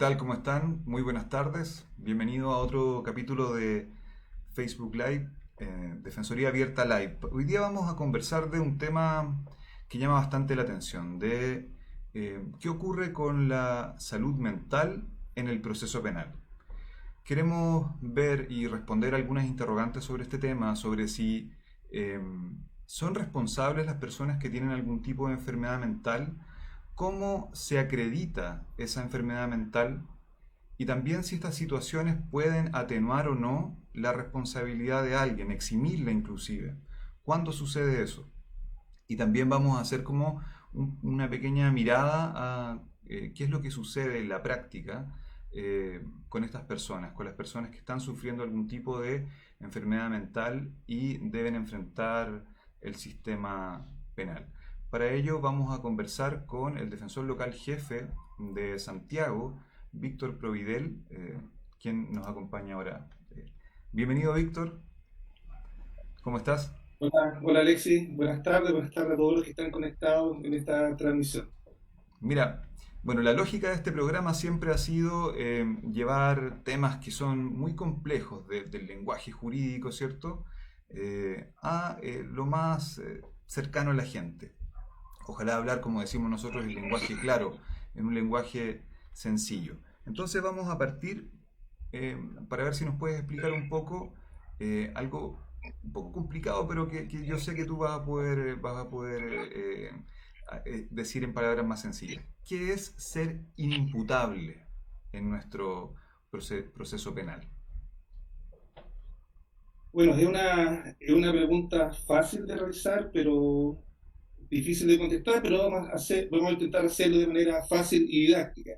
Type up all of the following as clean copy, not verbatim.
tal? ¿Cómo están? Muy buenas tardes. Bienvenido a otro capítulo de Facebook Live, Defensoría Abierta Live. Hoy día vamos a conversar de un tema que llama bastante la atención, de qué ocurre con la salud mental en el proceso penal. Queremos ver y responder algunas interrogantes sobre este tema, sobre si eh, son responsables las personas que tienen algún tipo de enfermedad mental, cómo se acredita esa enfermedad mental y también si estas situaciones pueden atenuar o no la responsabilidad de alguien, eximirla inclusive. ¿Cuándo sucede eso? Y también vamos a hacer como una pequeña mirada a qué es lo que sucede en la práctica con estas personas, con las personas que están sufriendo algún tipo de enfermedad mental y deben enfrentar el sistema penal. Para ello vamos a conversar con el defensor local jefe de Santiago, Víctor Providel, quien nos acompaña ahora. Bienvenido, Víctor. ¿Cómo estás? Hola, hola Alexis, buenas tardes a todos los que están conectados en esta transmisión. Mira, bueno, la lógica de este programa siempre ha sido llevar temas que son muy complejos del lenguaje jurídico, ¿cierto? A lo más cercano a la gente. Ojalá hablar, como decimos nosotros, el lenguaje claro, en un lenguaje sencillo. Entonces vamos a partir para ver si nos puedes explicar un poco algo un poco complicado, pero que yo sé que tú vas a poder decir en palabras más sencillas. ¿Qué es ser inimputable en nuestro proceso penal? Bueno, es una pregunta fácil de realizar, pero difícil de contestar, pero vamos a intentar hacerlo de manera fácil y didáctica.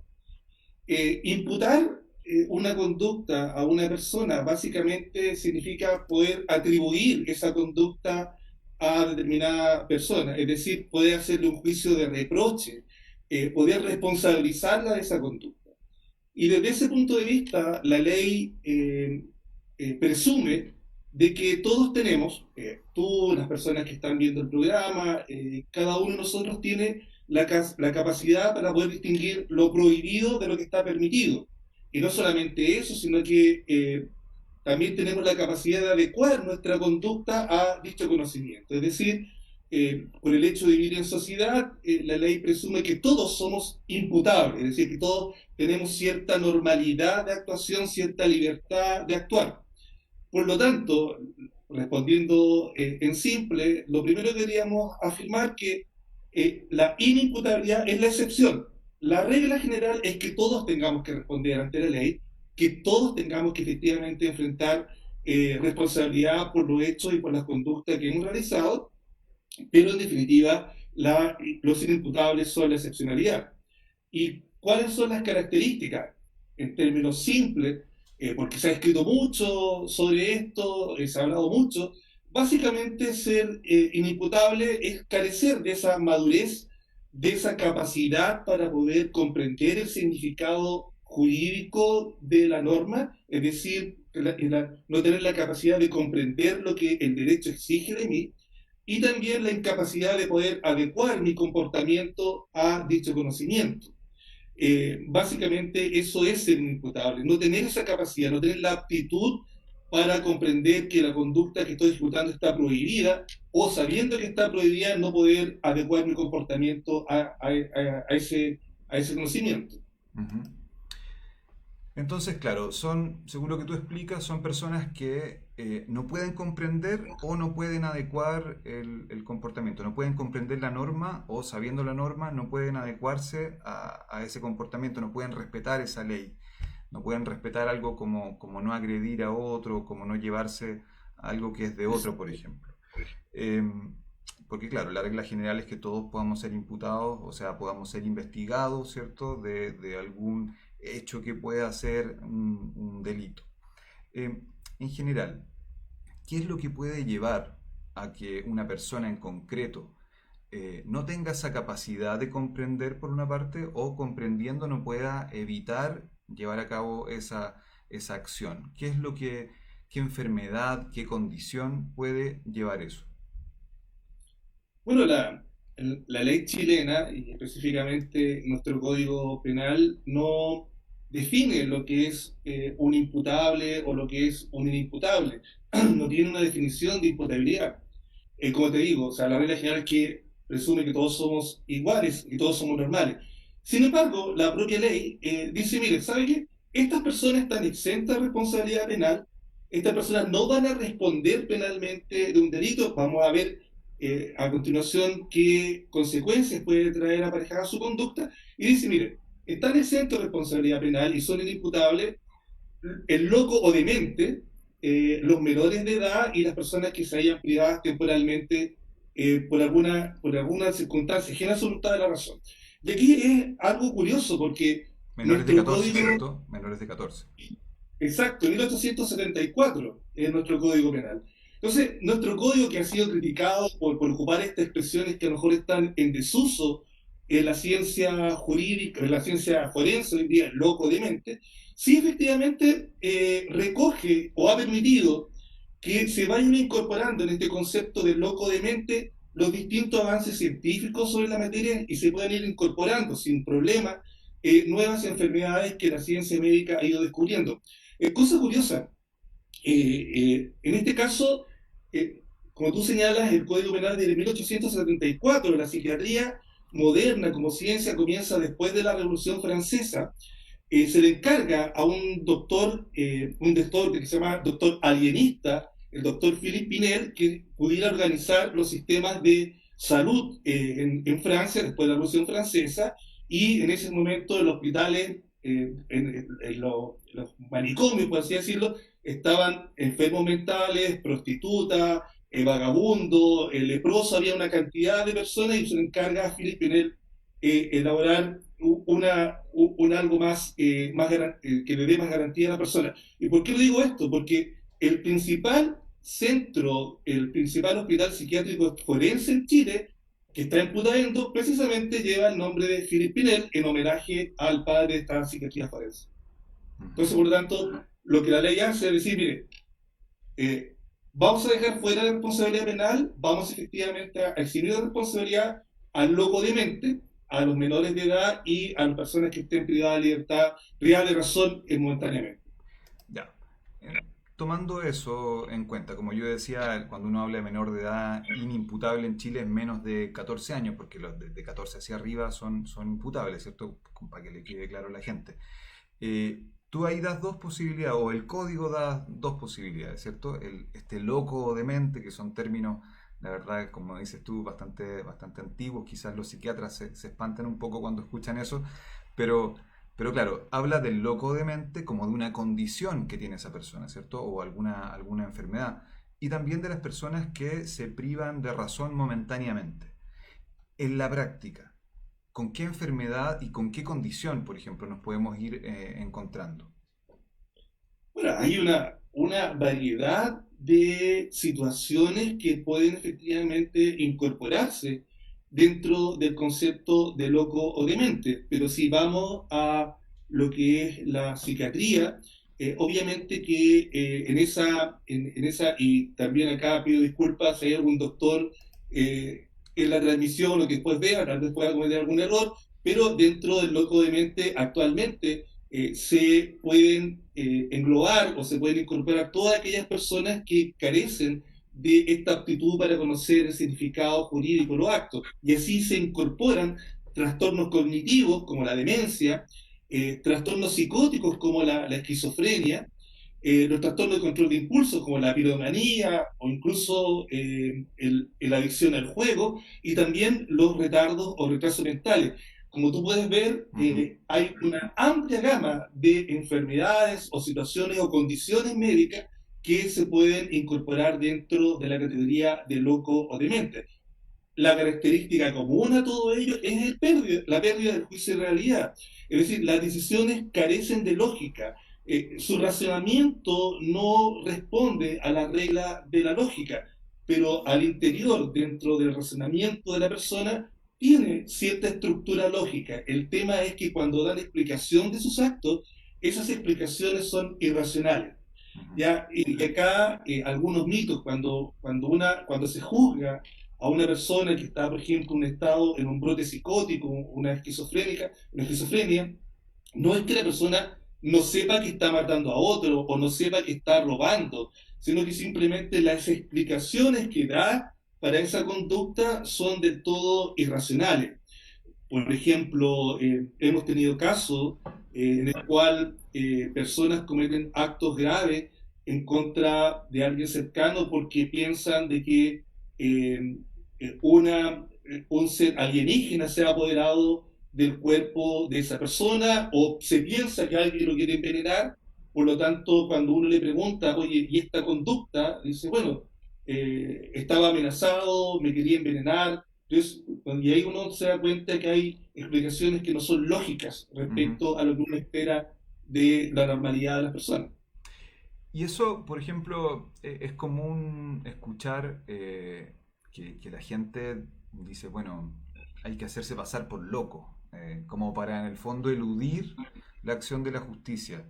Imputar una conducta a una persona básicamente significa poder atribuir esa conducta a determinada persona, es decir, poder hacerle un juicio de reproche, poder responsabilizarla de esa conducta. Y desde ese punto de vista, la ley presume de que todos tenemos, tú, las personas que están viendo el programa, cada uno de nosotros tiene la capacidad para poder distinguir lo prohibido de lo que está permitido. Y no solamente eso, sino que también tenemos la capacidad de adecuar nuestra conducta a dicho conocimiento. Es decir, por el hecho de vivir en sociedad, la ley presume que todos somos imputables, es decir, que todos tenemos cierta normalidad de actuación, cierta libertad de actuar. Por lo tanto, respondiendo en simple, lo primero que queríamos afirmar que la inimputabilidad es la excepción. La regla general es que todos tengamos que responder ante la ley, que todos tengamos que efectivamente enfrentar responsabilidad por los hechos y por las conductas que hemos realizado, pero en definitiva los inimputables son la excepcionalidad. ¿Y cuáles son las características? En términos simples, porque se ha escrito mucho sobre esto, se ha hablado mucho, básicamente ser inimputable es carecer de esa madurez, de esa capacidad para poder comprender el significado jurídico de la norma, es decir, no tener la capacidad de comprender lo que el derecho exige de mí, y también la incapacidad de poder adecuar mi comportamiento a dicho conocimiento. Básicamente eso es ser inimputable, no tener esa capacidad, no tener la aptitud para comprender que la conducta que estoy ejecutando está prohibida o sabiendo que está prohibida no poder adecuar mi comportamiento a ese conocimiento. Ujú. Entonces, claro, son, según lo que tú explicas, son personas que no pueden comprender o no pueden adecuar el comportamiento, no pueden comprender la norma o sabiendo la norma no pueden adecuarse a ese comportamiento, no pueden respetar esa ley, no pueden respetar algo como no agredir a otro, como no llevarse algo que es de otro, por Exacto. ejemplo. Porque claro, la regla general es que todos podamos ser imputados, o sea, podamos ser investigados, ¿cierto? De algún hecho que pueda ser un delito. Eh, en general, ¿qué es lo que puede llevar a que una persona en concreto no tenga esa capacidad de comprender por una parte o comprendiendo no pueda evitar llevar a cabo esa acción? ¿Qué es qué enfermedad, qué condición puede llevar eso? Bueno, la ley chilena y específicamente nuestro código penal no define lo que es un imputable o lo que es un inimputable. No tiene una definición de imputabilidad. Como te digo, o sea, la regla general es que presume que todos somos iguales y todos somos normales. Sin embargo, la propia ley dice, mire, ¿sabe qué? Estas personas están exentas de responsabilidad penal, estas personas no van a responder penalmente de un delito, vamos a ver a continuación qué consecuencias puede traer aparejada su conducta, y dice, mire, están exentos de responsabilidad penal y son inimputables el loco o demente, los menores de edad y las personas que se hayan privadas temporalmente por alguna circunstancia ajena a su voluntad de la razón. Y aquí es algo curioso porque Menores de nuestro 14, código, ¿cierto? Menores de 14. exacto, 1874 es nuestro código penal. Entonces, nuestro código que ha sido criticado por ocupar estas expresiones que a lo mejor están en desuso en la ciencia jurídica, en la ciencia forense hoy en día, loco demente, sí efectivamente recoge o ha permitido que se vayan incorporando en este concepto de loco demente los distintos avances científicos sobre la materia y se puedan ir incorporando sin problema nuevas enfermedades que la ciencia médica ha ido descubriendo. Cosa curiosa, en este caso, eh, como tú señalas, el Código Penal de 1874, la psiquiatría moderna como ciencia comienza después de la Revolución Francesa, se le encarga a un doctor que se llama doctor alienista, el doctor Philippe Pinel, que pudiera organizar los sistemas de salud en Francia después de la Revolución Francesa, y en ese momento los hospitales, los manicomios, por así decirlo, estaban enfermos mentales, prostitutas, vagabundos, leprosos, había una cantidad de personas y se le encarga a Philippe Pinel elaborar un algo más, que le dé más garantía a la persona. ¿Y por qué lo digo esto? Porque el principal centro, el principal hospital psiquiátrico forense en Chile, que está en Putaendo, precisamente lleva el nombre de Philippe Pinel en homenaje al padre de esta psiquiatría forense. Ujú. Entonces, por lo tanto, lo que la ley hace es decir, mire, vamos a dejar fuera de responsabilidad penal, vamos efectivamente a eximir de responsabilidad al loco demente, a los menores de edad y a las personas que estén privadas de libertad, privadas de razón momentáneamente. Ya. Tomando eso en cuenta, como yo decía, cuando uno habla de menor de edad, inimputable en Chile es menos de 14 años, porque los de 14 hacia arriba son imputables, ¿cierto? Para que le quede claro a la gente. Tú ahí das dos posibilidades, o el código da dos posibilidades, ¿cierto? Este loco o demente, que son términos, la verdad, como dices tú, bastante antiguos. Quizás los psiquiatras se espantan un poco cuando escuchan eso, pero, pero claro, habla del loco o demente como de una condición que tiene esa persona, ¿cierto? O alguna enfermedad. Y también de las personas que se privan de razón momentáneamente. En la práctica, ¿con qué enfermedad y con qué condición, por ejemplo, nos podemos ir encontrando? Bueno, hay una variedad de situaciones que pueden efectivamente incorporarse dentro del concepto de loco o demente, pero si vamos a lo que es la psiquiatría, obviamente que en esa, y también acá pido disculpas si hay algún doctor en la transmisión o que después vea, tal vez pueda cometer algún error, pero dentro del loco demente actualmente se pueden englobar o se pueden incorporar todas aquellas personas que carecen de esta aptitud para conocer el significado jurídico de los actos. Y así se incorporan trastornos cognitivos como la demencia, trastornos psicóticos como la esquizofrenia, los trastornos de control de impulsos como la piromanía o incluso la adicción al juego y también los retardos o retrasos mentales. Como tú puedes ver, Ujú. hay una amplia gama de enfermedades o situaciones o condiciones médicas que se pueden incorporar dentro de la categoría de loco o demente. La característica común a todo ello es la pérdida del juicio de realidad. Es decir, las decisiones carecen de lógica. Su racionamiento no responde a la regla de la lógica, pero al interior, dentro del razonamiento de la persona, tiene cierta estructura lógica. El tema es que cuando dan explicación de sus actos, esas explicaciones son irracionales. Ujú. ¿Ya? Y acá algunos mitos, cuando se juzga a una persona que está, por ejemplo, en un estado, en un brote psicótico, una esquizofrenia, no es que la persona no sepa que está matando a otro o no sepa que está robando, sino que simplemente las explicaciones que da para esa conducta son del todo irracionales. Por ejemplo, hemos tenido casos en el cual personas cometen actos graves en contra de alguien cercano porque piensan de que eh, un ser alienígena se ha apoderado del cuerpo de esa persona o se piensa que alguien lo quiere envenenar. Por lo tanto, cuando uno le pregunta, oye, ¿y esta conducta? Dice, bueno, estaba amenazado, me quería envenenar. Entonces, y ahí uno se da cuenta que hay explicaciones que no son lógicas Ujú. respecto a lo que uno espera de la normalidad de las personas. Y eso, por ejemplo, es común escuchar que la gente dice, bueno, hay que hacerse pasar por loco, como para en el fondo eludir la acción de la justicia.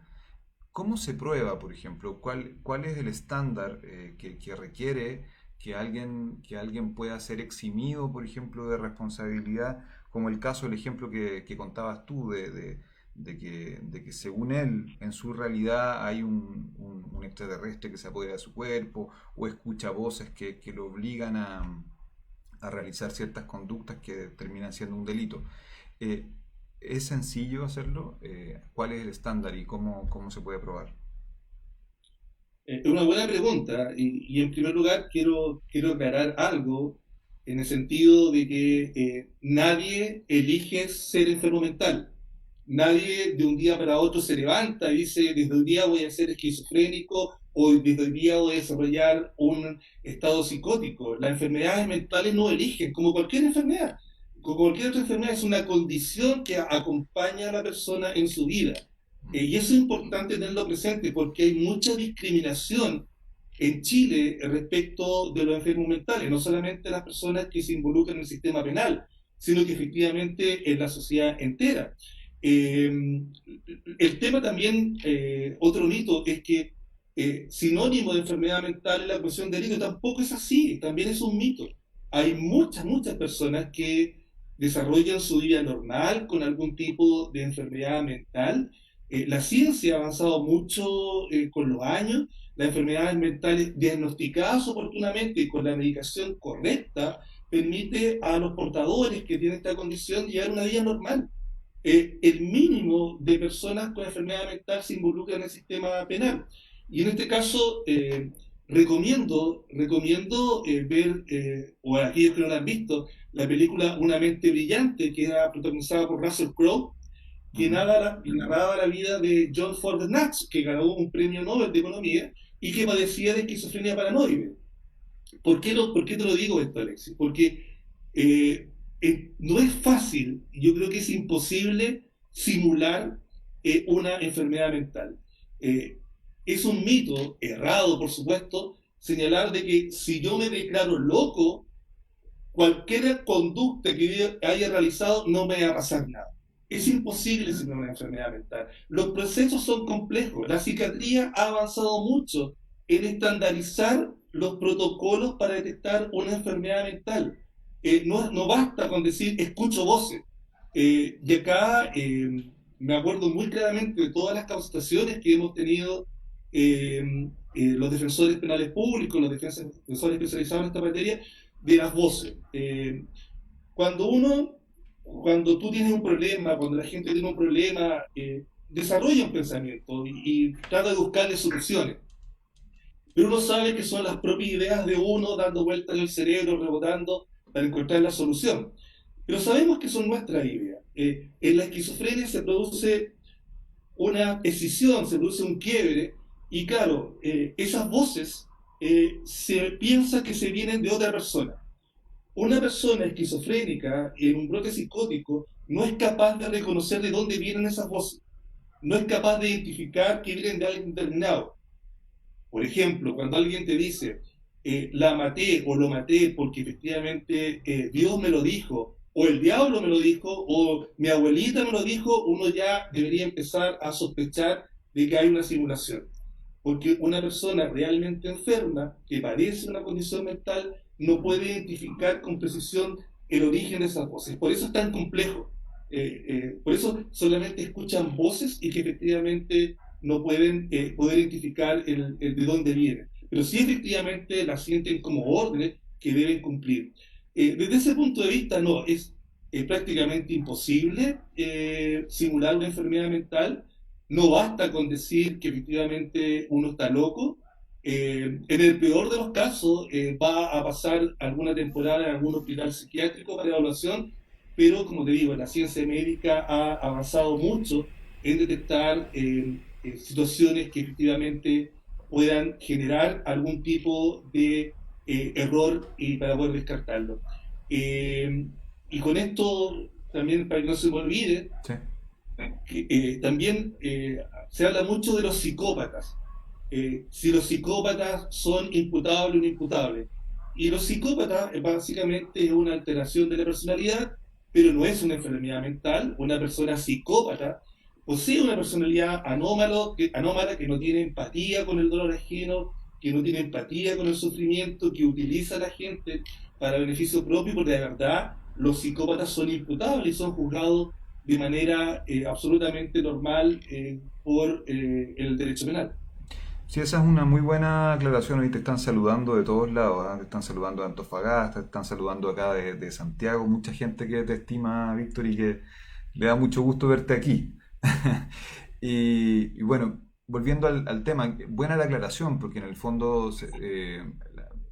¿Cómo se prueba, por ejemplo? ¿Cuál es el estándar que requiere que alguien pueda ser eximido, por ejemplo, de responsabilidad? Como el caso, el ejemplo que contabas tú, de que según él, en su realidad hay un extraterrestre que se apodera de su cuerpo o escucha voces que lo obligan a realizar ciertas conductas que terminan siendo un delito. Eh, ¿Es sencillo hacerlo? ¿Cuál es el estándar y cómo se puede probar? Es una buena pregunta y en primer lugar quiero aclarar algo en el sentido de que nadie elige ser enfermo mental. Nadie de un día para otro se levanta y dice, desde el día voy a ser esquizofrénico o desde el día voy a desarrollar un estado psicótico. Las enfermedades mentales no eligen, como cualquier enfermedad. Como cualquier otra enfermedad es una condición que acompaña a la persona en su vida. Y eso es importante tenerlo presente porque hay mucha discriminación en Chile respecto de los enfermos mentales, no solamente las personas que se involucran en el sistema penal, sino que efectivamente en la sociedad entera. Eh, el tema también, otro mito, es que sinónimo de enfermedad mental es la cuestión de delito. Tampoco es así, también es un mito. Hay muchas personas que desarrollan su vida normal con algún tipo de enfermedad mental. La ciencia ha avanzado mucho con los años. Las enfermedades mentales diagnosticadas oportunamente y con la medicación correcta permite a los portadores que tienen esta condición llevar una vida normal. El mínimo de personas con enfermedad mental se involucra en el sistema penal. Y en este caso, recomiendo ver, o aquellos que no la han visto, la película Una mente brillante, que era protagonizada por Russell Crowe, que Ujú. narraba la vida de John Ford Knox, que ganó un premio Nobel de Economía y que padecía de esquizofrenia paranoide. ¿Por qué te lo digo esto, Alexis? Porque no es fácil, yo creo que es imposible simular una enfermedad mental. Eh, es un mito, errado por supuesto, señalar de que si yo me declaro loco, cualquier conducta que haya realizado no me va a pasar nada. Es imposible simular una enfermedad mental. Los procesos son complejos. La psiquiatría ha avanzado mucho en estandarizar los protocolos para detectar una enfermedad mental. No basta con decir escucho voces. Y acá me acuerdo muy claramente de todas las capacitaciones que hemos tenido eh, los defensores penales públicos, los defensores especializados en esta materia, de las voces. Cuando uno, cuando tú tienes un problema, cuando la gente tiene un problema, desarrolla un pensamiento y trata de buscarle soluciones. Pero uno sabe que son las propias ideas de uno dando vueltas en el cerebro, rebotando para encontrar la solución. Pero sabemos que son nuestras ideas. En la esquizofrenia se produce una escisión, se produce un quiebre, y claro, esas voces se piensa que se vienen de otra persona. Una persona esquizofrénica en un brote psicótico no es capaz de reconocer de dónde vienen esas voces, no es capaz de identificar que vienen de alguien determinado. Por ejemplo, cuando alguien te dice, la maté o lo maté porque efectivamente Dios me lo dijo, o el diablo me lo dijo, o mi abuelita me lo dijo, uno ya debería empezar a sospechar de que hay una simulación. Porque una persona realmente enferma, que padece una condición mental, no Ujú. puede identificar con precisión el origen de esas voces. Por eso es tan complejo. Por eso solamente escuchan voces y que efectivamente no pueden poder identificar de dónde vienen. Pero sí efectivamente las sienten como órdenes que deben cumplir. Desde ese punto de vista, no, es prácticamente imposible simular una enfermedad mental. No basta con decir que efectivamente uno está loco. En el peor de los casos, va a pasar alguna temporada en algún hospital psiquiátrico para evaluación, pero como te digo, la ciencia médica ha avanzado mucho en detectar situaciones que efectivamente puedan generar algún tipo de error y para poder descartarlo. Eh, y con esto, también para que no se me olvide, Sí, que, también se habla mucho de los psicópatas. Si los psicópatas son imputables o no imputables. Y los psicópatas básicamente es una alteración de la personalidad, pero no es una enfermedad mental. Una persona psicópata posee una personalidad anómala que no tiene empatía con el dolor ajeno, que no tiene empatía con el sufrimiento, que utiliza a la gente para beneficio propio, porque de verdad los psicópatas son imputables y son juzgados de manera absolutamente normal por el derecho penal. sí, esa es una muy buena aclaración. Hoy te están saludando de todos lados, ¿ah? Te están saludando de Antofagasta, te están saludando acá de Santiago, mucha gente que te estima, Víctor, y que le da mucho gusto verte aquí. Y bueno, volviendo al tema, buena la aclaración, porque en el fondo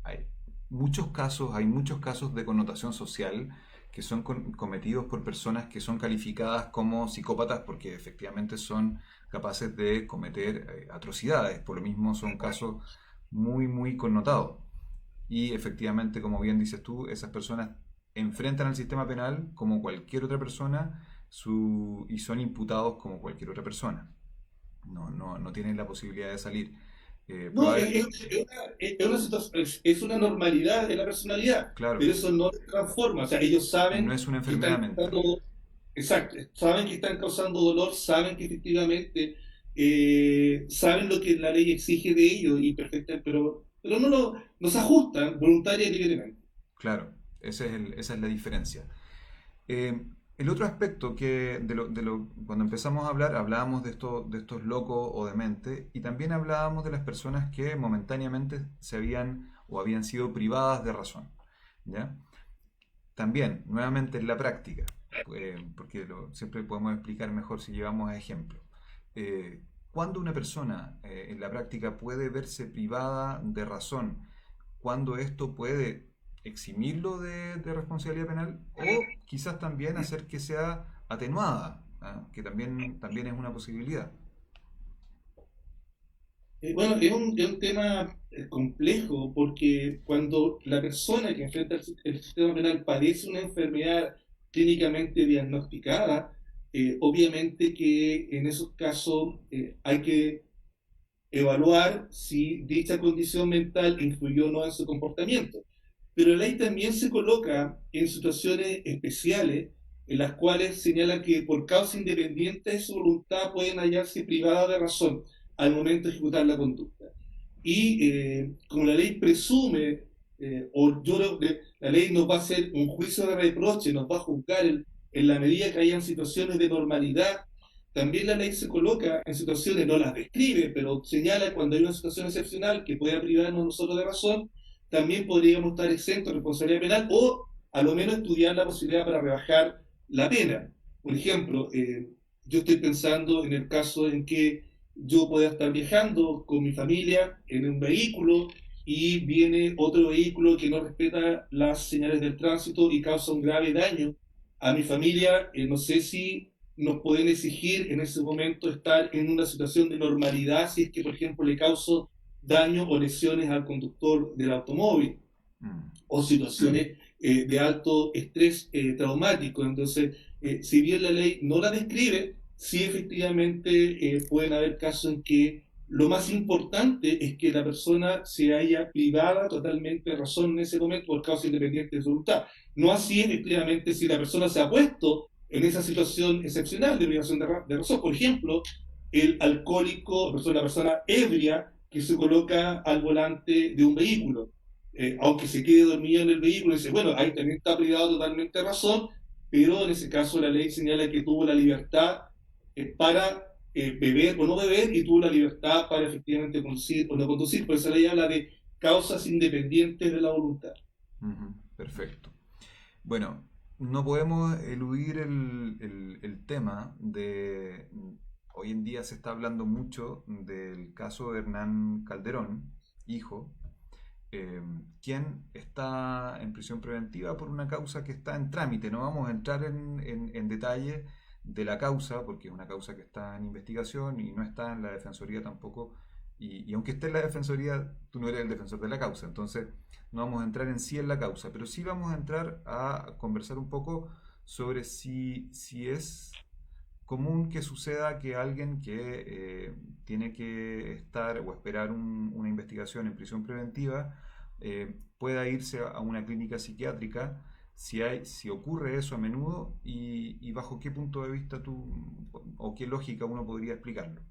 hay hay muchos casos de connotación social que son cometidos por personas que son calificadas como psicópatas porque efectivamente son capaces de cometer atrocidades. Por lo mismo son casos muy, muy connotados. Y efectivamente, como bien dices tú, esas personas enfrentan al sistema penal como cualquier otra persona y son imputados como cualquier otra persona. No tienen la posibilidad de salir. No, Probable, es una normalidad de la personalidad, claro, pero eso no se transforma. O sea, ellos no saben es una que están enfermedad mental. causando, exacto, saben que están causando dolor, saben que efectivamente saben lo que la ley exige de ellos y perfecta, pero no se ajustan voluntaria y libremente. Claro, esa es la diferencia. Eh, el otro aspecto que cuando empezamos a hablar, hablábamos de estos locos o dementes y también hablábamos de las personas que momentáneamente se habían o habían sido privadas de razón. ¿Ya? También, nuevamente en la práctica, porque siempre podemos explicar mejor si llevamos a ejemplo. ¿Cuándo una persona en la práctica puede verse privada de razón? ¿Cuándo esto puede eximirlo de responsabilidad penal o quizás también hacer que sea atenuada, ¿ah? Que también es una posibilidad. Bueno, es un tema complejo porque cuando la persona que enfrenta el sistema penal padece una enfermedad clínicamente diagnosticada, obviamente que en esos casos hay que evaluar si dicha condición mental influyó o no en su comportamiento. Pero la ley también se coloca en situaciones especiales en las cuales señala que por causa independiente de su voluntad pueden hallarse privadas de razón al momento de ejecutar la conducta. Y como la ley presume, o yo creo que la ley nos va a hacer un juicio de reproche, nos va a juzgar en la medida que hayan situaciones de normalidad. También la ley se coloca en situaciones, no las describe, pero señala cuando hay una situación excepcional que pueda privarnos nosotros de razón, también podríamos estar exentos de responsabilidad penal o a lo menos estudiar la posibilidad para rebajar la pena. Por ejemplo, yo estoy pensando en el caso en que yo pueda estar viajando con mi familia en un vehículo y viene otro vehículo que no respeta las señales del tránsito y causa un grave daño a mi familia. No sé si nos pueden exigir en ese momento estar en una situación de normalidad si es que, por ejemplo, le causo daño o lesiones al conductor del automóvil Mm, o situaciones de alto estrés traumático. Entonces, si bien la ley no la describe, sí efectivamente pueden haber casos en que lo más importante es que la persona se haya privada totalmente de razón en ese momento por causa independiente de su voluntad. No así efectivamente si la persona se ha puesto en esa situación excepcional de privación de razón. Por ejemplo, el alcohólico, la persona ebria que se coloca al volante de un vehículo, aunque se quede dormido en el vehículo, dice, bueno, ahí también está privado totalmente de razón, pero en ese caso la ley señala que tuvo la libertad para beber o no beber y tuvo la libertad para efectivamente conducir o no conducir. Por eso la ley habla de causas independientes de la voluntad. Ujú, perfecto. Bueno, no podemos eludir el tema de... Hoy en día se está hablando mucho del caso de Hernán Calderón, hijo, eh, quien está en prisión preventiva por una causa que está en trámite. No vamos a entrar en detalle de la causa, porque es una causa que está en investigación y no está en la Defensoría tampoco. Y aunque esté en la Defensoría, tú no eres el defensor de la causa. Entonces, no vamos a entrar en sí en la causa, pero sí vamos a entrar a conversar un poco sobre si es común que suceda que alguien que tiene que estar o esperar una investigación en prisión preventiva pueda irse a una clínica psiquiátrica, si ocurre eso a menudo y bajo qué punto de vista tú o qué lógica uno podría explicarlo.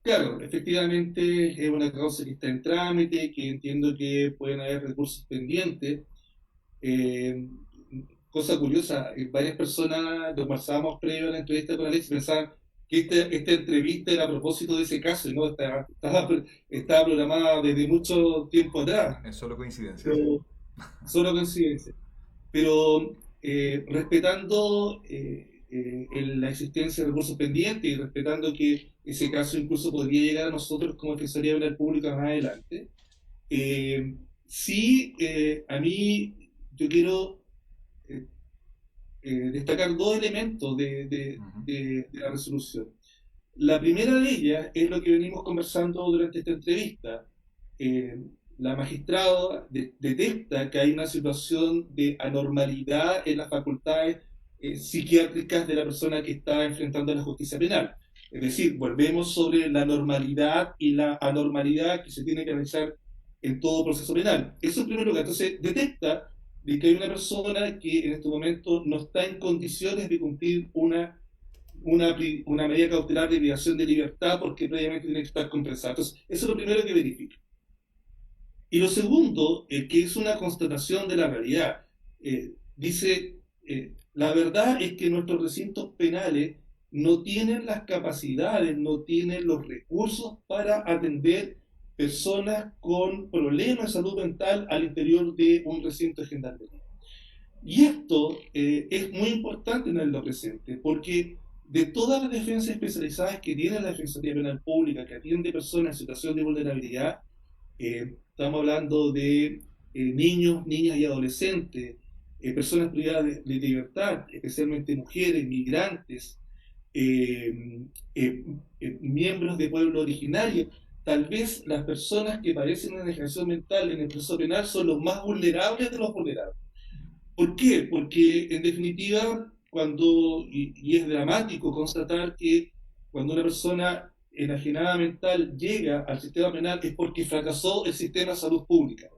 Claro, efectivamente es una causa que está en trámite, que entiendo que pueden haber recursos pendientes. Eh, Cosa curiosa, varias personas lo conversábamos previo a la entrevista con Alex pensaban que esta entrevista era a propósito de ese caso, y no estaba programada desde mucho tiempo atrás, Es solo coincidencia, sí. pero solo coincidencia. Pero respetando la existencia de recursos pendientes y respetando que ese caso incluso podría llegar a nosotros como Defensoría Penal Pública más adelante, eh, sí, a mí yo quiero eh, destacar dos elementos Ujú. de la resolución. La primera de ellas es lo que venimos conversando durante esta entrevista. Eh, la magistrada detecta que hay una situación de anormalidad en las facultades psiquiátricas de la persona que está enfrentando la justicia penal. Es decir, volvemos sobre la normalidad y la anormalidad que se tiene que realizar en todo proceso penal. Eso en primer lugar. Entonces, detecta de que hay una persona que en este momento no está en condiciones de cumplir una medida cautelar de privación de libertad porque previamente tiene que estar compensada. Entonces, eso es lo primero que verifica. Y lo segundo, que es una constatación de la realidad, dice, la verdad es que nuestros recintos penales no tienen las capacidades, no tienen los recursos para atender personas con problemas de salud mental al interior de un recinto de gendarmería. Y esto es muy importante tenerlo presente, porque de todas las defensas especializadas que tiene la Defensoría Penal Pública, que atiende personas en situación de vulnerabilidad, estamos hablando de niños, niñas y adolescentes, personas privadas de libertad, especialmente mujeres, migrantes, eh, eh, miembros de pueblo originario. Tal vez las personas que padecen una degeneración mental en el proceso penal son los más vulnerables de los vulnerables. ¿Por qué? Porque en definitiva, y es dramático constatar que cuando una persona enajenada mental llega al sistema penal es porque fracasó el sistema de salud pública.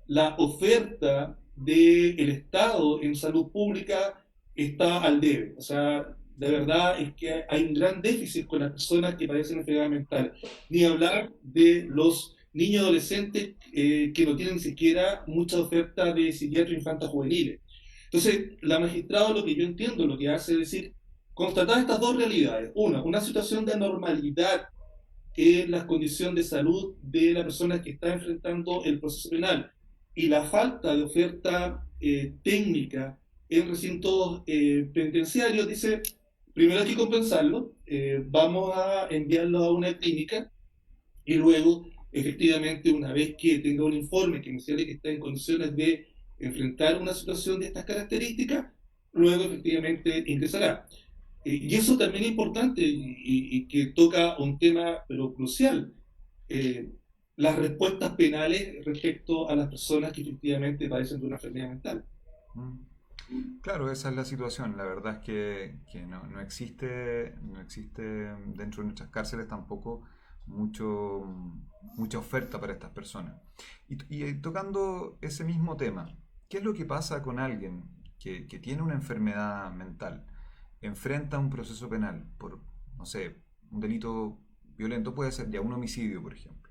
La oferta del Estado en salud pública está al debe. O sea, de verdad es que hay un gran déficit con las personas que padecen enfermedad mental. Ni hablar de los niños y adolescentes que no tienen ni siquiera mucha oferta de psiquiatría infantil juveniles. Entonces, la magistrada, lo que yo entiendo, lo que hace es decir, constatar estas dos realidades. Una situación de anormalidad en las condiciones de salud de la persona que está enfrentando el proceso penal y la falta de oferta técnica en recintos penitenciarios, dice, primero hay que compensarlo, vamos a enviarlo a una clínica y luego, efectivamente, una vez que tenga un informe que me señale que está en condiciones de enfrentar una situación de estas características, luego efectivamente ingresará. Y eso también es importante y que toca un tema pero crucial, eh, las respuestas penales respecto a las personas que efectivamente padecen de una enfermedad mental. Mm. Claro, esa es la situación. La verdad es que no existe dentro de nuestras cárceles tampoco mucho, mucha oferta para estas personas. Y tocando ese mismo tema, ¿qué es lo que pasa con alguien que tiene una enfermedad mental, enfrenta un proceso penal por, no sé, un delito violento, puede ser ya un homicidio, por ejemplo?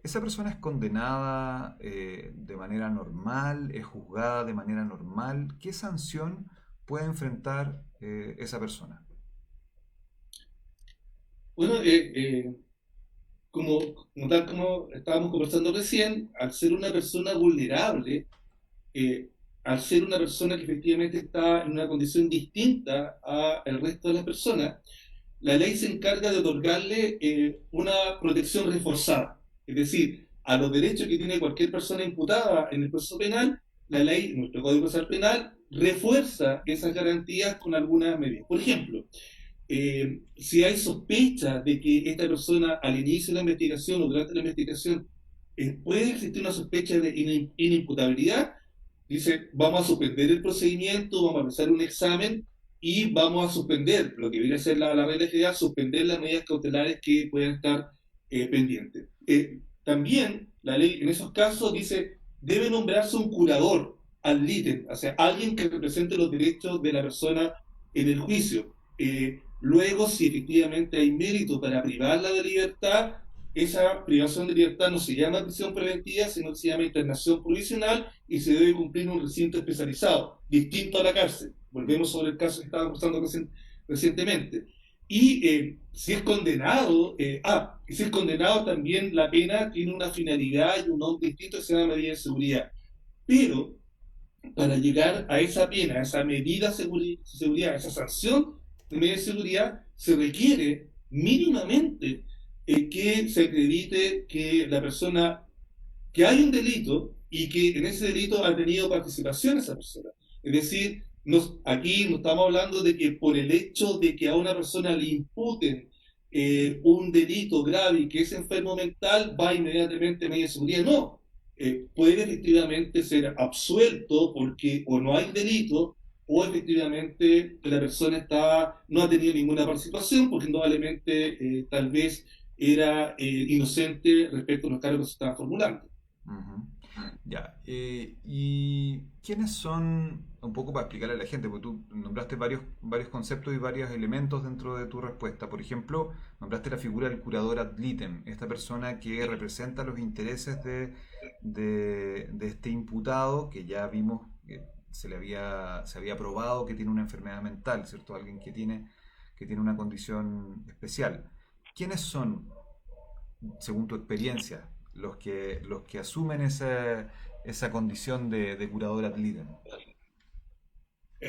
¿Esa persona es condenada de manera normal? ¿Es juzgada de manera normal? ¿Qué sanción puede enfrentar esa persona? Bueno, como, como tal como estábamos conversando recién, al ser una persona vulnerable, eh, al ser una persona que efectivamente está en una condición distinta al resto de las personas, la ley se encarga de otorgarle una protección reforzada. Es decir, a los derechos que tiene cualquier persona imputada en el proceso penal, la ley, nuestro Código Procesal Penal, refuerza esas garantías con algunas medidas. Por ejemplo, si hay sospecha de que esta persona al inicio de la investigación o durante la investigación puede existir una sospecha de inimputabilidad, dice, vamos a suspender el procedimiento, vamos a empezar un examen y vamos a suspender, lo que viene a ser la regla general, suspender las medidas cautelares que puedan estar pendientes. También la ley en esos casos dice, debe nombrarse un curador al ítem, o sea, alguien que represente los derechos de la persona en el juicio. Luego, si efectivamente hay mérito para privarla de libertad, esa privación de libertad no se llama prisión preventiva, sino que se llama internación provisional y se debe cumplir en un recinto especializado, distinto a la cárcel. Volvemos sobre el caso que estaba pasando recientemente. Y si es condenado también la pena tiene una finalidad y un nombre distinto que se llama medida de seguridad. Pero para llegar a esa pena, a esa medida de seguridad, a esa sanción de medida de seguridad, se requiere mínimamente que se acredite que la persona, que hay un delito y que en ese delito ha tenido participación esa persona. Es decir, aquí no estamos hablando de que por el hecho de que a una persona le imputen un delito grave y que es enfermo mental, va inmediatamente a medida de seguridad. No, puede efectivamente ser absuelto porque o no hay delito o efectivamente la persona no ha tenido ninguna participación porque probablemente tal vez era inocente respecto a los cargos que se estaban formulando. Ujú. Ya, ¿y quiénes son, un poco para explicarle a la gente, porque tú nombraste varios conceptos y varios elementos dentro de tu respuesta? Por ejemplo, nombraste la figura del curador ad litem, esta persona que representa los intereses de este imputado, que ya vimos que se había probado que tiene una enfermedad mental, ¿cierto? Alguien que tiene una condición especial. ¿Quiénes son, según tu experiencia, los que asumen esa condición de curador ad litem?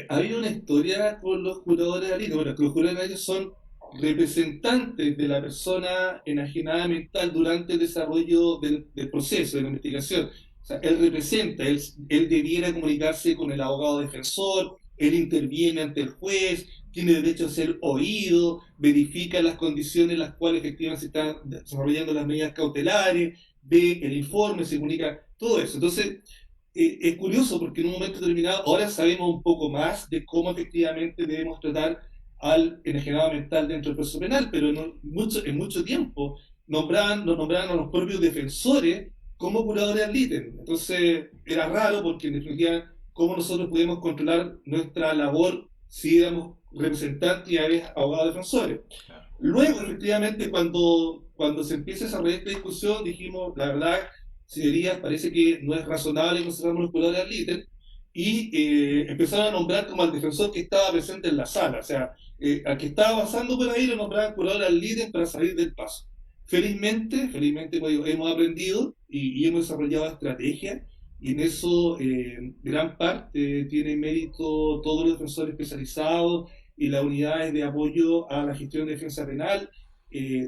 Ha habido una historia con los curadores de delitos. Bueno, que los curadores de delitos son representantes de la persona enajenada mental durante el desarrollo del proceso, de la investigación. O sea, él representa, él debiera comunicarse con el abogado defensor, él interviene ante el juez, tiene derecho a ser oído, verifica las condiciones en las cuales efectivamente se están desarrollando las medidas cautelares, ve el informe, se comunica, todo eso. Entonces, es curioso porque en un momento determinado ahora sabemos un poco más de cómo efectivamente debemos tratar al enajenado mental dentro del proceso penal, pero en mucho tiempo nos nombraban a los propios defensores como curadores al ítem. Entonces era raro porque en definitiva, ¿cómo nosotros podemos controlar nuestra labor si éramos representantes y a veces abogados defensores? Claro. Luego, efectivamente, cuando se empieza a desarrollar esta discusión, dijimos, la verdad, señorías, parece que no es razonable considerarnos los curadores al ítem, y empezaron a nombrar como al defensor que estaba presente en la sala, o sea, al que estaba pasando por ahí lo nombraban curador al ítem para salir del paso. Felizmente pues, hemos aprendido y hemos desarrollado estrategias, y en eso gran parte tiene mérito todos los defensores especializados y las unidades de apoyo a la gestión de defensa penal,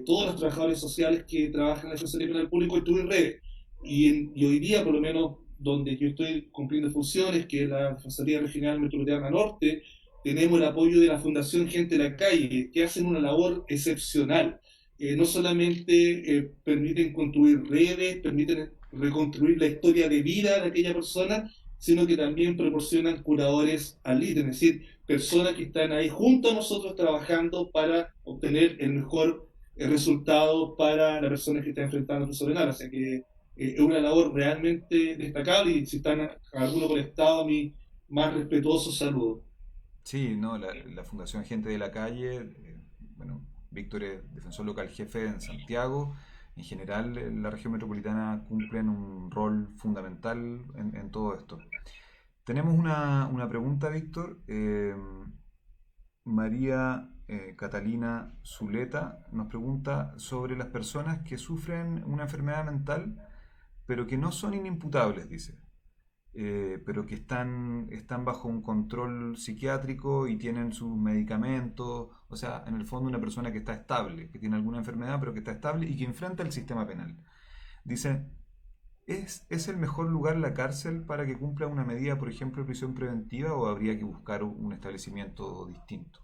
todos los trabajadores sociales que trabajan en la Defensoría Penal Público y en redes. Y hoy día, por lo menos donde yo estoy cumpliendo funciones, que es la Defensoría Regional Metropolitana Norte, tenemos el apoyo de la Fundación Gente de la Calle, que hacen una labor excepcional. No solamente permiten construir redes, permiten reconstruir la historia de vida de aquella persona, sino que también proporcionan curadores al ítem, es decir, personas que están ahí junto a nosotros trabajando para obtener el mejor resultado para la persona que está enfrentando el penal. O sea que es una labor realmente destacable y si están alguno conectado, mi más respetuoso saludo. Sí, no, la Fundación Gente de la Calle, bueno, Víctor es defensor local jefe en Santiago, en general la región metropolitana cumplen un rol fundamental en todo esto. Tenemos una pregunta, Víctor. María Catalina Zuleta nos pregunta sobre las personas que sufren una enfermedad mental, pero que no son inimputables, dice, pero que están bajo un control psiquiátrico y tienen sus medicamentos, o sea, en el fondo una persona que está estable, que tiene alguna enfermedad, pero que está estable y que enfrenta el sistema penal. Dice, ¿es el mejor lugar la cárcel para que cumpla una medida, por ejemplo, de prisión preventiva, o habría que buscar un establecimiento distinto?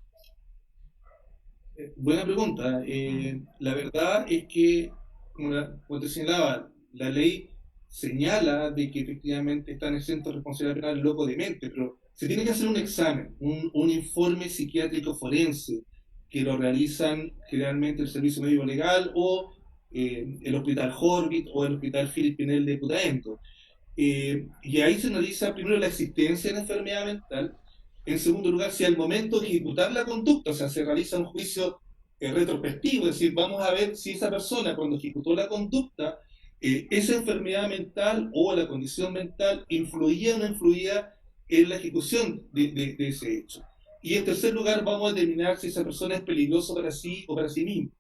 Buena pregunta. Mm, La verdad es que, como te señalaba, la ley señala de que efectivamente están exentos de responsabilidad penal loco de mente, pero se tiene que hacer un examen, un informe psiquiátrico forense, que lo realizan generalmente el Servicio Médico Legal o el Hospital Horvit o el Hospital Philip Pinel de Putaendo. Y ahí se analiza primero la existencia de la enfermedad mental, en segundo lugar, si al momento de ejecutar la conducta, o sea, se realiza un juicio retrospectivo, es decir, vamos a ver si esa persona cuando ejecutó la conducta, esa enfermedad mental o la condición mental influía o no influía en la ejecución de ese hecho. Y en tercer lugar, vamos a determinar si esa persona es peligrosa para sí o para sí misma.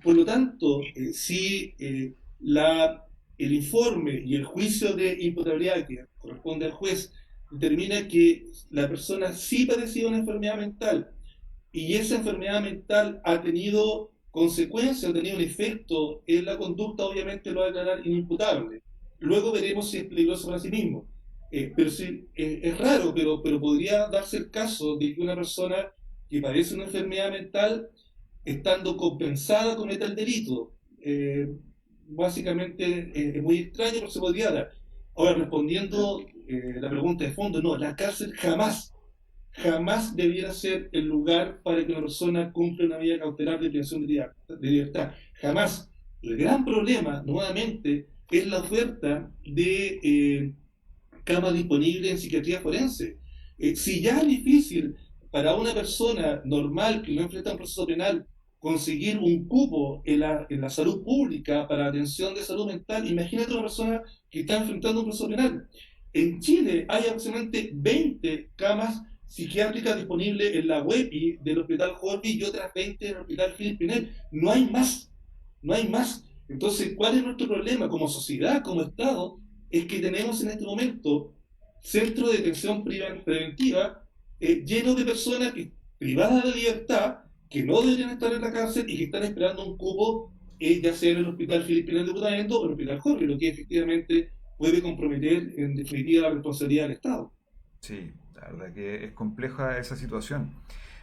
Por lo tanto, si el informe y el juicio de imputabilidad que corresponde al juez determina que la persona sí padecía una enfermedad mental y esa enfermedad mental ha tenido consecuencias, ha tenido un efecto en la conducta, obviamente lo va a declarar inimputable. Luego veremos si es peligroso para sí mismo. Pero sí, es raro, pero podría darse el caso de que una persona que padece una enfermedad mental estando compensada cometa el delito. Básicamente es muy extraño, pero se podría dar. Ahora, respondiendo la pregunta de fondo, no, la cárcel jamás debiera ser el lugar para que una persona cumpla una medida cautelar de privación de libertad. Jamás. El gran problema, nuevamente, es la oferta de camas disponibles en psiquiatría forense. Si ya es difícil para una persona normal que no enfrenta un proceso penal conseguir un cupo en la salud pública para atención de salud mental, imagínate una persona que está enfrentando un proceso penal. En Chile hay aproximadamente 20 camas psiquiátricas disponibles en la web y del Hospital Jorge y otras 20 en el Hospital Philip Pinel. No hay más, no hay más. Entonces, ¿cuál es nuestro problema como sociedad, como Estado? Es que tenemos en este momento centros de detención preventiva llenos de personas privadas de libertad que no deberían estar en la cárcel y que están esperando un cupo, ya sea en el Hospital Filipino de Putaendo o en el Hospital Jorge, lo que efectivamente puede comprometer en definitiva la responsabilidad del Estado. sí, la verdad que es compleja esa situación.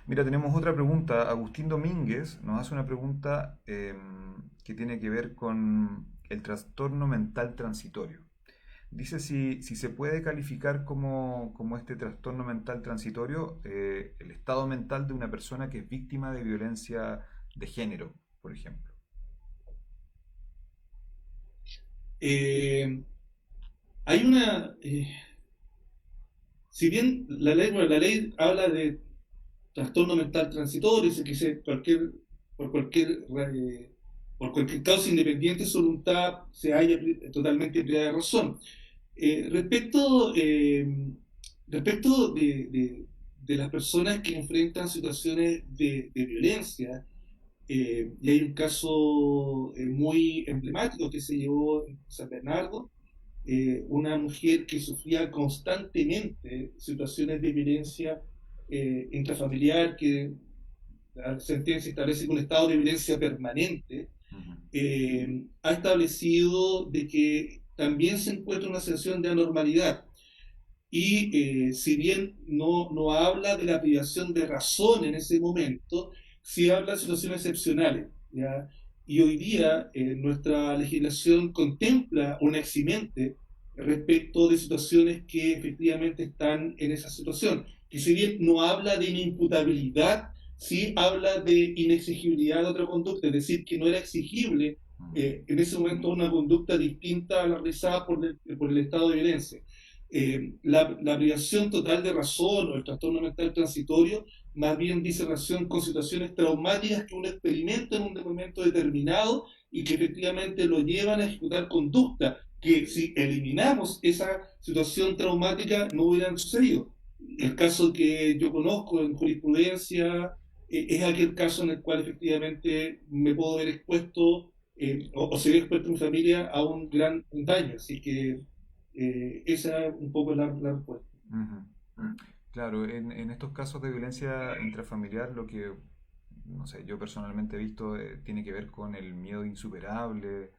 Mira, tenemos otra pregunta. Agustín Domínguez nos hace una pregunta que tiene que ver con el trastorno mental transitorio. Dice si se puede calificar como este trastorno mental transitorio el estado mental de una persona que es víctima de violencia de género, por ejemplo. Eh, hay una, si bien la ley habla de trastorno mental transitorio, dice que por cualquier, eh, por cualquier causa independiente de su voluntad se haya totalmente privada de razón. Eh, respecto eh, respecto de las personas que enfrentan situaciones de violencia, y hay un caso muy emblemático que se llevó en San Bernardo, una mujer que sufría constantemente situaciones de violencia intrafamiliar, que la sentencia establece que un estado de violencia permanente, Ujú. ha establecido de que también se encuentra una sensación de anormalidad. Y si bien no habla de la privación de razón en ese momento, sí habla de situaciones excepcionales, ¿ya? Y hoy día nuestra legislación contempla una eximente respecto de situaciones que efectivamente están en esa situación. Que si bien no habla de inimputabilidad, sí habla de inexigibilidad de otra conducta, es decir, que no era exigible en ese momento una conducta distinta a la realizada por el estado de violencia. La privación total de razón o el trastorno mental transitorio más bien dice relación con situaciones traumáticas que uno experimenta en un momento determinado y que efectivamente lo llevan a ejecutar conductas que si eliminamos esa situación traumática no hubieran sucedido. El caso que yo conozco en jurisprudencia es aquel caso en el cual efectivamente me puedo ver expuesto o se ve expuesto mi familia a un gran daño. Así que esa es un poco la respuesta. Ujú. Claro, en estos casos de violencia intrafamiliar, lo que, no sé, yo personalmente he visto tiene que ver con el miedo insuperable,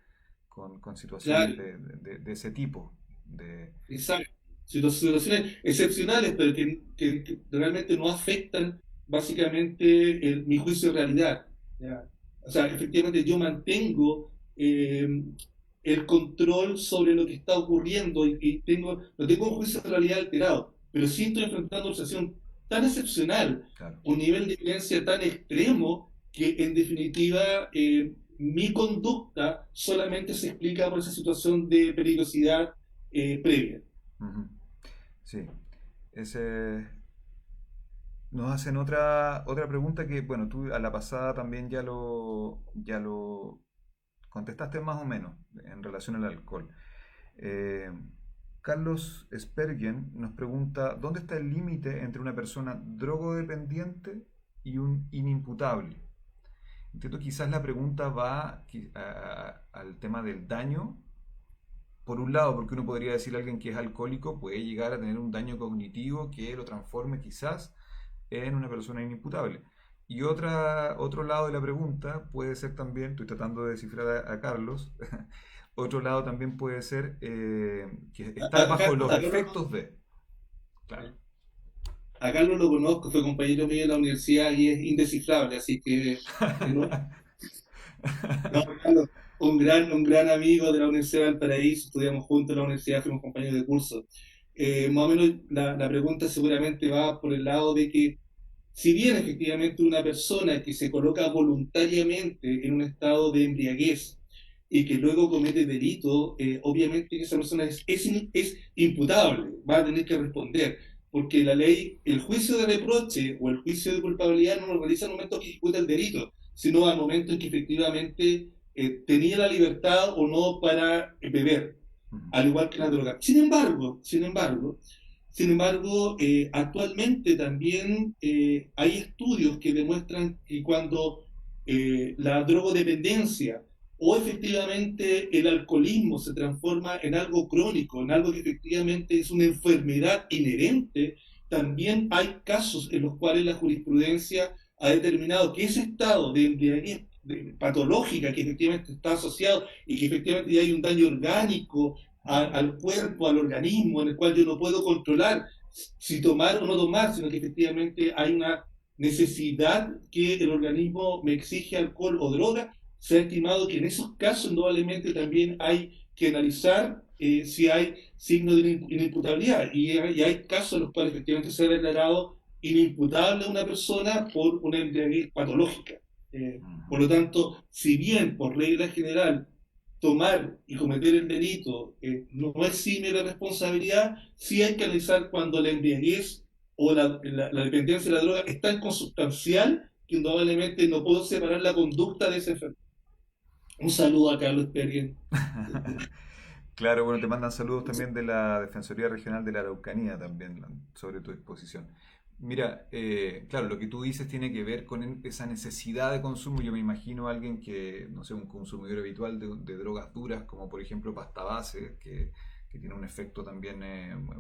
con situaciones Claro, de ese tipo. De, exacto. Situaciones excepcionales, pero que realmente no afectan básicamente mi juicio de realidad. ¿Ya? O sea, efectivamente yo mantengo el control sobre lo que está ocurriendo y no tengo un juicio de realidad alterado, pero sí estoy enfrentando una situación tan excepcional, claro. un nivel de violencia tan extremo, que en definitiva mi conducta solamente se explica por esa situación de peligrosidad previa. Ujú. Sí. Ese, nos hacen otra pregunta que, bueno, tú a la pasada también ya lo contestaste más o menos en relación al alcohol. Eh, Carlos Spergen nos pregunta, ¿dónde está el límite entre una persona drogodependiente y un inimputable? Entiendo quizás la pregunta va al tema del daño. Por un lado, porque uno podría decir alguien que es alcohólico puede llegar a tener un daño cognitivo que lo transforme quizás en una persona inimputable. Y otro lado de la pregunta puede ser también, estoy tratando de descifrar a Carlos, otro lado también puede ser que estar bajo los A Carlos, efectos de. Claro. a Carlos lo conozco, fue compañero mío en la universidad y es indescifrable, así que no, no, Carlos, un gran amigo de la Universidad de Valparaíso, estudiamos juntos en la universidad, fuimos compañeros de curso. Más o menos la pregunta seguramente va por el lado de que si bien efectivamente una persona que se coloca voluntariamente en un estado de embriaguez y que luego comete delito, obviamente que esa persona es imputable, va a tener que responder, porque la ley, el juicio de reproche o el juicio de culpabilidad no lo realiza en el momento que ejecuta el delito, sino al momento en que efectivamente tenía la libertad o no para beber, Ujú. al igual que la droga. Sin embargo, actualmente también hay estudios que demuestran que cuando la drogodependencia o efectivamente el alcoholismo se transforma en algo crónico, en algo que efectivamente es una enfermedad inherente, también hay casos en los cuales la jurisprudencia ha determinado que ese estado de embriaguez patológica que efectivamente está asociado y que efectivamente hay un daño orgánico al cuerpo, al organismo, en el cual yo no puedo controlar si tomar o no tomar, sino que efectivamente hay una necesidad que el organismo me exige alcohol o droga. Se ha estimado que en esos casos probablemente también hay que analizar si hay signos de inimputabilidad y hay casos en los cuales efectivamente se ha declarado inimputable a una persona por una embriaguez patológica. Ujú. Por lo tanto, si bien por regla general tomar y cometer el delito no exime la responsabilidad, sí hay que analizar cuando la embriaguez o la dependencia de la droga es tan consubstancial que indudablemente no puedo separar la conducta de ese enfermo. Un saludo a Carlos Pergen. Claro, bueno, te mandan saludos también de la Defensoría Regional de la Araucanía también sobre tu disposición. Mira, claro, lo que tú dices tiene que ver con esa necesidad de consumo. Yo me imagino a alguien que, no sé, un consumidor habitual de drogas duras, como por ejemplo pasta base, que tiene un efecto también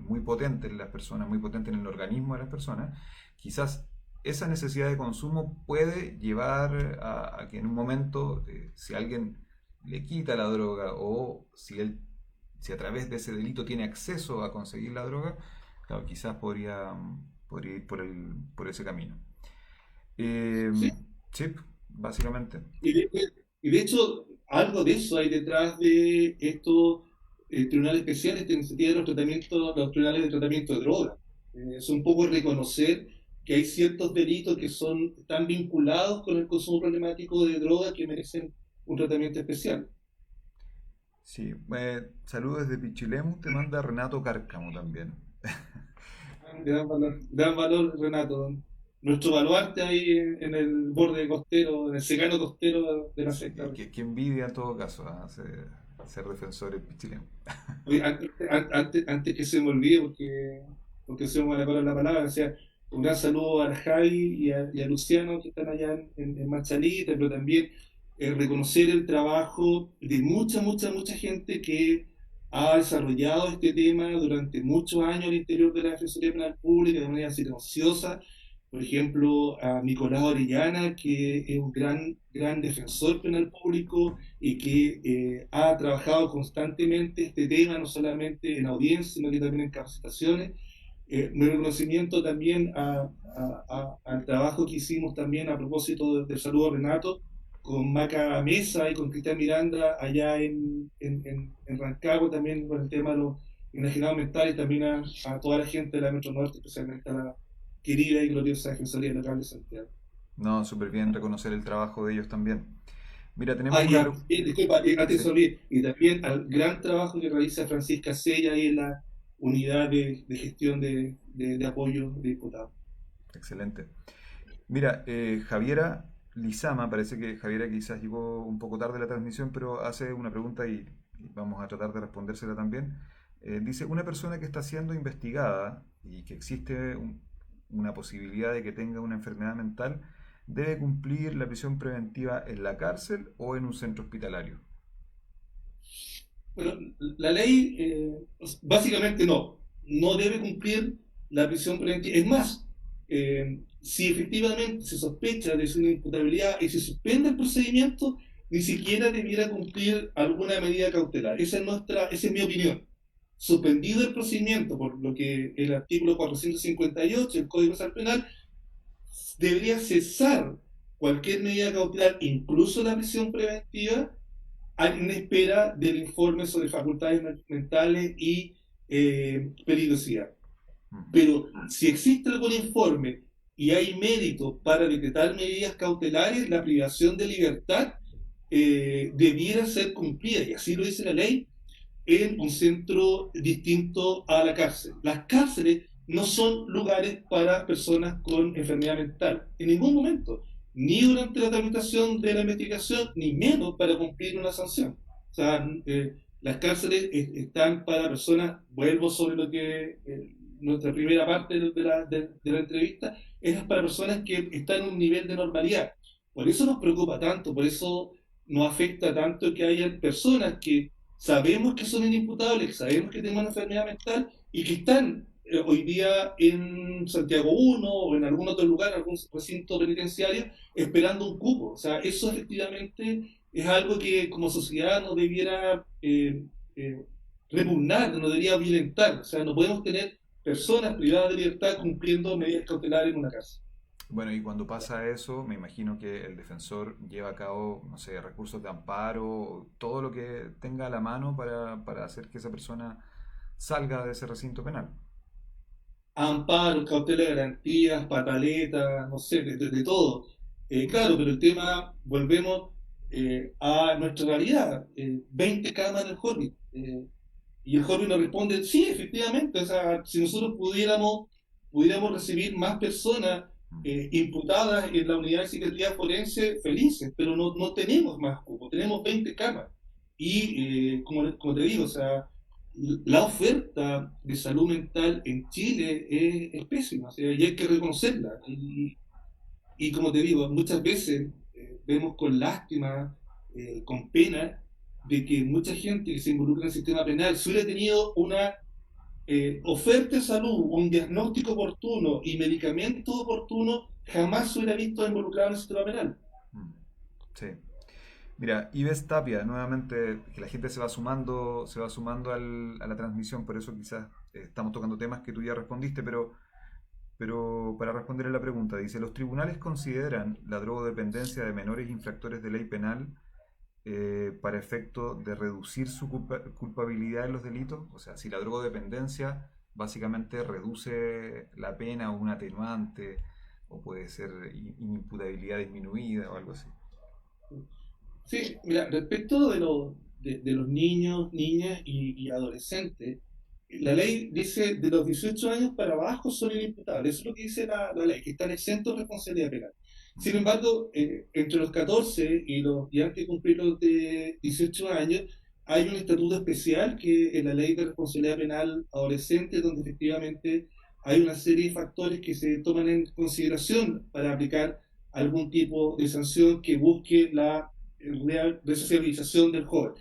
muy potente en las personas, muy potente en el organismo de las personas. Quizás esa necesidad de consumo puede llevar a que en un momento, si alguien le quita la droga o si a través de ese delito tiene acceso a conseguir la droga, claro, quizás podría ir por ese camino. Eh, Sí. sí, básicamente. Y de, y de hecho, algo de eso hay detrás de estos tribunales especiales, esta iniciativa de los tribunales de tratamiento de drogas. Es un poco reconocer que hay ciertos delitos que están vinculados con el consumo problemático de drogas que merecen un tratamiento especial. Sí, saludos desde Pichilemu, te manda Renato Cárcamo también. Gran valor, Renato. nuestro baluarte ahí en el borde costero, en el secano costero de la Sí, sexta. que envidia en todo caso, ¿ah? Ser defensor chileno. Oye, antes que se me olvide, porque se me va la palabra, o sea, un gran saludo a Javi y a Luciano que están allá en Machalita, pero también reconocer el trabajo de mucha gente que ha desarrollado este tema durante muchos años al interior de la Defensoría Penal Pública de manera silenciosa. Por ejemplo, a Nicolás Orellana, que es un gran defensor penal público y que ha trabajado constantemente este tema, no solamente en audiencia, sino que también en capacitaciones. Mi reconocimiento también al trabajo que hicimos también a propósito del saludo a Renato, con Maca Mesa y con Cristian Miranda allá en Rancagua, también con el tema de los enajenados mentales, y también a toda la gente de la Metro Norte, especialmente a la querida y gloriosa Defensoría Local de Santiago. No, súper bien reconocer el trabajo de ellos también. Mira, tenemos Ah, una... disculpa, antes Sí, de olvidar, y también al gran trabajo que realiza Francisca Sella ahí en la unidad de gestión de apoyo de diputados. excelente. Mira, Javiera Lizama, parece que Javiera quizás llegó un poco tarde a la transmisión, pero hace una pregunta y vamos a tratar de respondérsela también. Dice, una persona que está siendo investigada y que existe una posibilidad de que tenga una enfermedad mental, ¿debe cumplir la prisión preventiva en la cárcel o en un centro hospitalario? Bueno, la ley básicamente no debe cumplir la prisión preventiva. Es más, si efectivamente se sospecha de su imputabilidad y se suspende el procedimiento, ni siquiera debiera cumplir alguna medida cautelar. Esa es mi opinión. Suspendido el procedimiento, por lo que el artículo 458 del Código Procesal Penal debería cesar cualquier medida cautelar, incluso la prisión preventiva, en espera del informe sobre facultades mentales y peligrosidad. Mm. Pero si existe algún informe y hay mérito para decretar medidas cautelares, la privación de libertad debiera ser cumplida, y así lo dice la ley, en un centro distinto a la cárcel. Las cárceles no son lugares para personas con enfermedad mental, en ningún momento, ni durante la tramitación de la investigación, ni menos para cumplir una sanción. O sea, las cárceles están para personas, vuelvo sobre lo que nuestra primera parte de la entrevista, es para personas que están en un nivel de normalidad. Por eso nos preocupa tanto, por eso nos afecta tanto que haya personas que sabemos que son inimputables, que sabemos que tienen una enfermedad mental y que están hoy día en Santiago 1 o en algún otro lugar, en algún recinto penitenciario, esperando un cupo. O sea, eso efectivamente es algo que como sociedad no debiera eh, repugnar, no debería violentar. O sea, no podemos tener personas privadas de libertad cumpliendo medidas cautelares en una cárcel. Bueno, y cuando pasa eso, me imagino que el defensor lleva a cabo, no sé, recursos de amparo, todo lo que tenga a la mano para hacer que esa persona salga de ese recinto penal. Amparo, cautela de garantías, pataletas, no sé, de todo. Claro, pero el tema, volvemos a nuestra realidad. 20 camas en el Horbit. Y el Horbit nos responde, sí, efectivamente, o sea, si nosotros pudiéramos recibir más personas Mm. imputadas en la unidad de psiquiatría forense, felices, pero no tenemos más cupo, tenemos 20 camas. Y como te digo, o sea, la oferta de salud mental en Chile es pésima, o sea, y hay que reconocerla. Y como te digo, muchas veces vemos con lástima, con pena, de que mucha gente que se involucra en el sistema penal, si hubiera tenido una oferta de salud, un diagnóstico oportuno y medicamento oportuno, jamás se hubiera visto involucrado en el sistema penal. Mm. Sí. Mira, Ives Tapia, nuevamente, que la gente se va sumando a la transmisión, por eso quizás estamos tocando temas que tú ya respondiste, pero para responder a la pregunta, dice, ¿los tribunales consideran la drogodependencia de menores infractores de ley penal para efecto de reducir su culpabilidad en los delitos? O sea, si la drogodependencia básicamente reduce la pena o un atenuante, o puede ser inimputabilidad disminuida o algo así. Sí, mira, respecto de los niños, niñas y adolescentes, la ley dice de los 18 años para abajo son inimputables. Eso es lo que dice la ley, que están exentos de responsabilidad penal. Sin embargo, entre los 14 y antes de cumplir los de 18 años, hay un estatuto especial que es la ley de responsabilidad penal adolescente, donde efectivamente hay una serie de factores que se toman en consideración para aplicar algún tipo de sanción que busque la real resocialización del joven.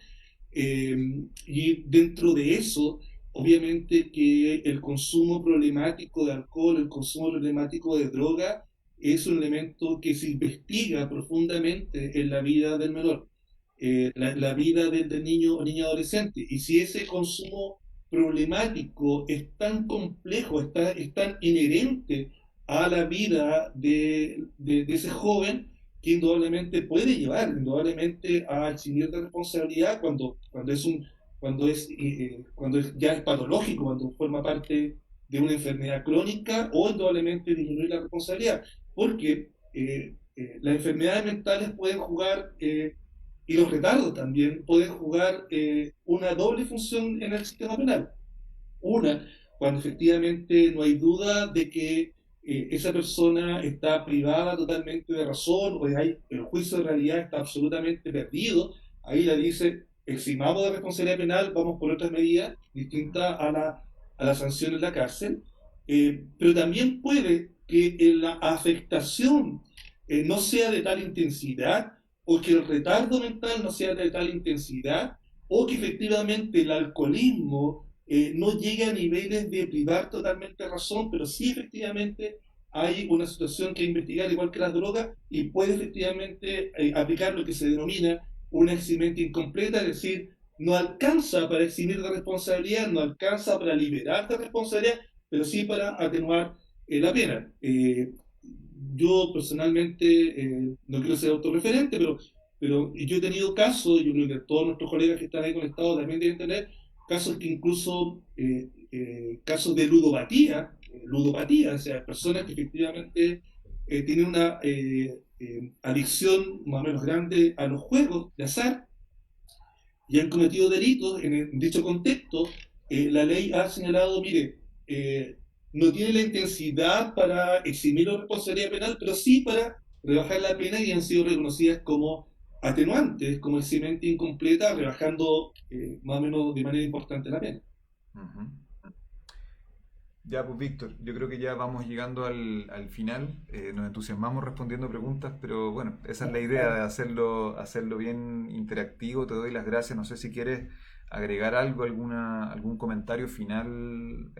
Y dentro de eso, obviamente que el consumo problemático de alcohol, el consumo problemático de droga, es un elemento que se investiga profundamente en la vida del menor, la vida del niño o niña adolescente. Y si ese consumo problemático es tan complejo, es tan inherente a la vida de ese joven, que indudablemente puede llevar indudablemente a eximir de responsabilidad cuando ya es patológico, cuando forma parte de una enfermedad crónica, o indudablemente disminuir la responsabilidad, porque las enfermedades mentales pueden jugar, y los retardos también pueden jugar una doble función en el sistema penal. Una, cuando efectivamente no hay duda de que esa persona está privada totalmente de razón, o el juicio de realidad está absolutamente perdido, ahí la dice, eximamos de responsabilidad penal, vamos por otras medidas distintas a la sanción en la cárcel. Pero también puede que la afectación no sea de tal intensidad, o que el retardo mental no sea de tal intensidad, o que efectivamente el alcoholismo no llegue a niveles de privar totalmente razón, pero sí efectivamente hay una situación que investigar, igual que las drogas, y puede efectivamente aplicar lo que se denomina una eximente incompleta, es decir, no alcanza para eximir de responsabilidad, no alcanza para liberar de responsabilidad, pero sí para atenuar la pena. Yo personalmente no quiero ser autorreferente, pero yo he tenido casos, yo creo que todos nuestros colegas que están ahí conectados también deben tener casos que incluso, casos de ludopatía, o sea, personas que efectivamente tienen una adicción más o menos grande a los juegos de azar y han cometido delitos en dicho contexto. La ley ha señalado, mire, no tiene la intensidad para eximir la responsabilidad penal, pero sí para rebajar la pena, y han sido reconocidas como atenuantes, como eximente incompleta, rebajando más o menos de manera importante la pena. Ujú. Ya, pues Víctor, yo creo que ya vamos llegando al final. Nos entusiasmamos respondiendo preguntas, pero bueno, esa es la idea de hacerlo bien interactivo. Te doy las gracias. No sé si quieres agregar algo, algún comentario final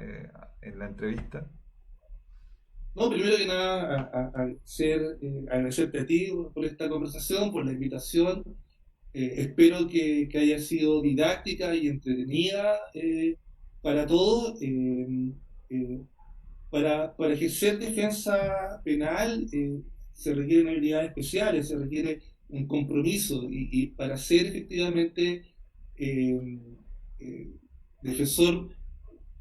en la entrevista. No, primero que nada, agradecerte a ti por esta conversación, por la invitación. Espero que haya sido didáctica y entretenida para todos. Para ejercer defensa penal se requieren habilidades especiales, se requiere un compromiso, y para ser efectivamente eh, eh, defensor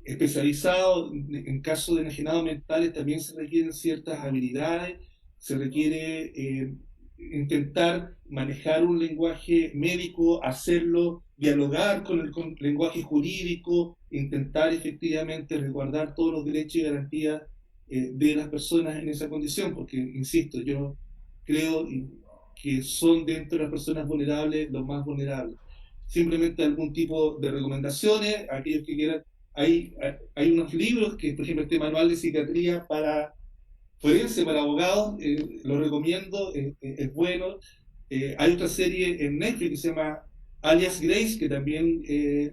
especializado en casos de enajenados mentales también se requieren ciertas habilidades, se requiere intentar manejar un lenguaje médico, hacerlo, dialogar con el lenguaje jurídico, intentar efectivamente resguardar todos los derechos y garantías de las personas en esa condición, porque, insisto, yo creo que son dentro de las personas vulnerables los más vulnerables. Simplemente algún tipo de recomendaciones, aquellos que quieran, hay unos libros que, por ejemplo, este manual de psiquiatría para forense, para abogados, lo recomiendo, es bueno. Hay otra serie en Netflix que se llama Alias Grace, que también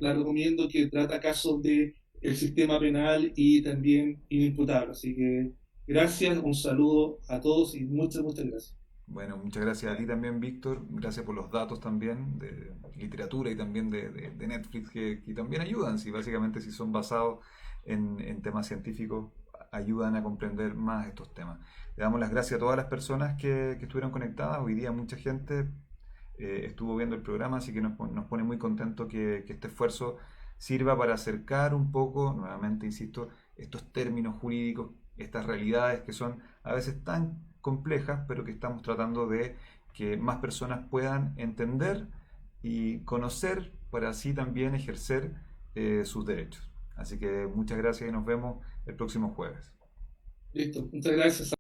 la recomiendo, que trata casos de el sistema penal y también inimputable. Así que gracias, un saludo a todos y muchas, muchas gracias. Bueno, muchas gracias a ti también, Víctor. Gracias por los datos también de literatura y también de Netflix que también ayudan, si básicamente si son basados en temas científicos, ayudan a comprender más estos temas. Le damos las gracias a todas las personas que estuvieron conectadas. Hoy día mucha gente estuvo viendo el programa, así que nos pone muy contento que este esfuerzo sirva para acercar un poco, nuevamente insisto, estos términos jurídicos, estas realidades que son a veces tan complejas, pero que estamos tratando de que más personas puedan entender y conocer para así también ejercer sus derechos. Así que muchas gracias y nos vemos el próximo jueves. Listo, muchas gracias.